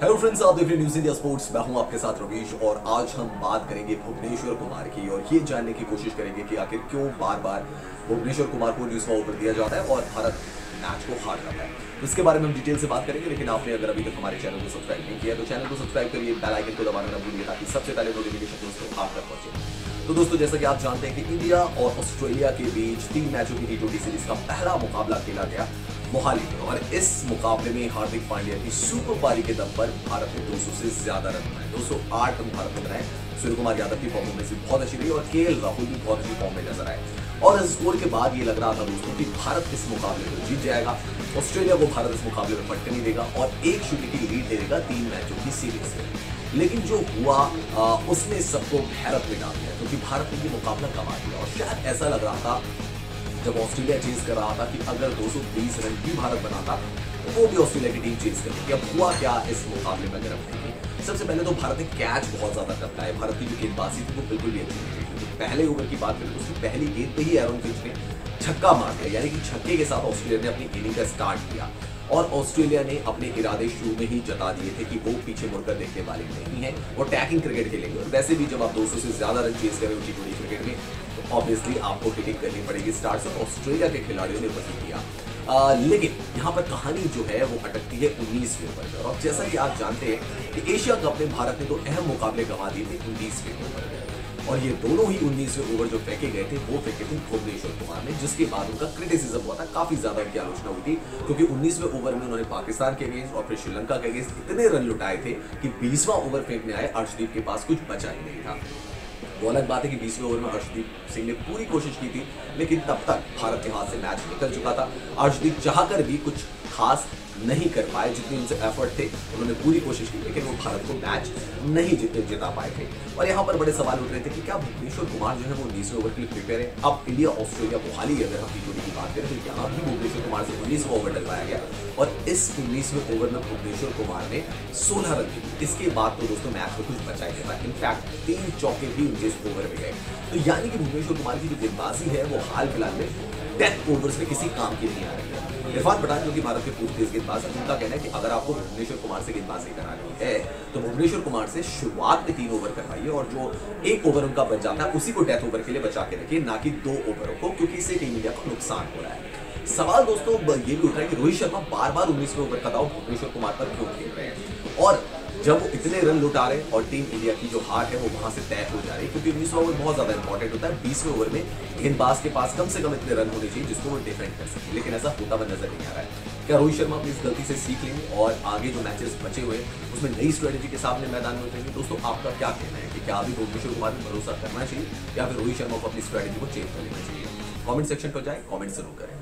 Hello friends, आप देख रहे हैं न्यूज़ इंडिया स्पोर्ट्स। मैं हूं आपके साथ रवीश और आज हम बात करेंगे भुवनेश्वर कुमार की और ये जानने की कोशिश करेंगे कि आखिर क्यों बार बार भुवनेश्वर कुमार को न्यूज़ में ओवर दिया जाता है और भारत मैच को हार जाता है। तो इसके बारे में हम डिटेल से बात करेंगे, लेकिन आपने अगर अभी तक हमारे चैनल को सब्सक्राइब नहीं किया तो चैनल को सब्सक्राइब करिए, बेल आइकन को दबाना ना भूलिए ताकि सबसे पहले नोटिफिकेशन दोस्तों आप तक पहुंचे। तो दोस्तों, जैसा कि आप जानते हैं कि इंडिया और ऑस्ट्रेलिया के बीच 3 मैचों की टी20 सीरीज का पहला मुकाबला खेला गया मोहाली में और इस मुकाबले में हार्दिक पांड्या की सुपर पारी के दम पर भारत ने 200 से ज्यादा रन बनाए। 208 रन भारत ने बनाए। सूर्य कुमार यादव की परफॉर्मेंस भी बहुत अच्छी रही और केएल राहुल भी बहुत अच्छी फॉर्म में नजर आए और इस स्कोर के बाद ये लग रहा था दोस्तों कि भारत इस मुकाबले को जीत जाएगा, ऑस्ट्रेलिया को भारत इस मुकाबले में फटके नहीं देगा और 1-0 की लीड दे देगा 3 मैचों की सीरीज में। लेकिन जो हुआ उसने सबको हैरत में डाल दिया क्योंकि भारत ने ये मुकाबला गंवा दिया और शायद ऐसा लग रहा था जब ऑस्ट्रेलिया चेज कर रहा था कि अगर 220 रन भी भारत बनाता तो वो भी ऑस्ट्रेलिया की टीम चेज करेगी। अब हुआ क्या इस मुकाबले में अगर हम देखें, सबसे पहले तो भारत ने कैच बहुत ज्यादा टपकाए। भारत की जो गेंदबाजी थी वो बिल्कुल भी अच्छी नहीं थी। तो पहले ओवर की बात करें तो उसकी पहली गेंद पे ही एरन फिंच ने छक्का मार दिया, यानी कि छक्के के साथ ऑस्ट्रेलिया ने अपनी इनिंग का स्टार्ट किया और ऑस्ट्रेलिया ने अपने इरादे शुरू में ही जता दिए थे कि वो पीछे मुड़कर देखने वाले नहीं है और टैकिंग क्रिकेट खेलेंगे। और वैसे भी जब आप 200 से ज्यादा रन चेज करें टी20 क्रिकेट में तो ऑब्वियसली आपको हिटिंग करनी पड़ेगी स्टार्ट से। ऑस्ट्रेलिया के खिलाड़ियों ने वही किया, लेकिन यहाँ पर कहानी जो है वो अटकती है 19वें ओवर पर। और जैसा कि आप जानते हैं कि एशिया कप में भारत ने तो अहम मुकाबले गंवा दिए थे 19वें ओवर में और ये दोनों ही 19वें ओवर जो फेंके गए थे वो फेंके थे भुवनेश्वर कुमार ने, जिसके बाद उनका क्रिटिसिज्म हुआ था, काफी ज्यादा उनकी आलोचना हुई थी क्योंकि 19वें ओवर में उन्होंने पाकिस्तान के अगेंस्ट और फिर श्रीलंका के अगेंस्ट इतने रन लुटाए थे कि 20वां ओवर फेंकने आए अर्शदीप के पास कुछ बचा ही नहीं था। वो अलग बात है कि 20वें ओवर में अर्शदीप सिंह ने पूरी कोशिश की थी, लेकिन तब तक भारत के हाथ से मैच निकल चुका था। अर्शदीप चाहकर भी कुछ खास नहीं कर पाए, जितनी उनसे एफर्ट थे उन्होंने पूरी कोशिश की, लेकिन वो भारत को मैच नहीं जिता पाए थे। और यहाँ पर बड़े सवाल उठ रहे थे कि क्या भुवनेश्वर कुमार जो है वो 19वें ओवर के लिए प्रिपेयर है। अब इंडिया ऑस्ट्रेलिया मोहाली अगर हम टी20 की बात करें तो यहाँ भी भुवनेश्वर कुमार से 19वां ओवर डलवाया गया और इस 19वें ओवर में भुवनेश्वर कुमार ने 16 रन दिए। इसके बाद तो दोस्तों मैच में कुछ बचा ही नहीं था। इनफैक्ट 3 चौके भी उनके ओवर में गए। तो यानी कि भुवनेश्वर कुमार की जो गेंदबाजी है वो हाल फिलहाल में 10 ओवर्स में किसी काम की नहीं आ रही है। इरफान पठान जो कि भारत के पूर्व तेज गेंदबाज है, उनका कहना है कि अगर आपको भुवनेश्वर कुमार से गेंदबाजी करानी है तो भुवनेश्वर कुमार से शुरुआत में 3 ओवर करवाइए और जो 1 ओवर उनका बच जाता है उसी को डेथ ओवर के लिए बचा के रखिए, ना कि 2 ओवरों को, क्योंकि इससे टीम इंडिया को नुकसान हो रहा है। सवाल दोस्तों ये भी उठ रहा है कि रोहित शर्मा बार बार 19वें ओवर का दाव भुवनेश्वर कुमार पर क्यों खेल रहे हैं और जब वो इतने रन लुटा रहे और टीम इंडिया की जो हार है वो वहां से तय हो जा रही है, क्योंकि 19वां ओवर बहुत ज्यादा इंपॉर्टेंट होता है। 20वें ओवर में गेंदबाज के पास कम से कम इतने रन होने चाहिए जिसको वो डिफेंड कर सके, लेकिन ऐसा होता हुआ नजर नहीं आ रहा है। क्या रोहित शर्मा अपनी इस गलती से सीख लेंगे और आगे जो मैचेस बचे हुए उसमें नई स्ट्रेटेजी के सामने मैदान में उतरेंगे? दोस्तों, आपका क्या कहना है कि क्या अभी भुवनेश्वर कुमार पर भरोसा करना चाहिए या फिर रोहित शर्मा को अपनी स्ट्रेटेजी को चेंज कर लेना चाहिए? कमेंट सेक्शन पर जाए, कमेंट जरूर करें।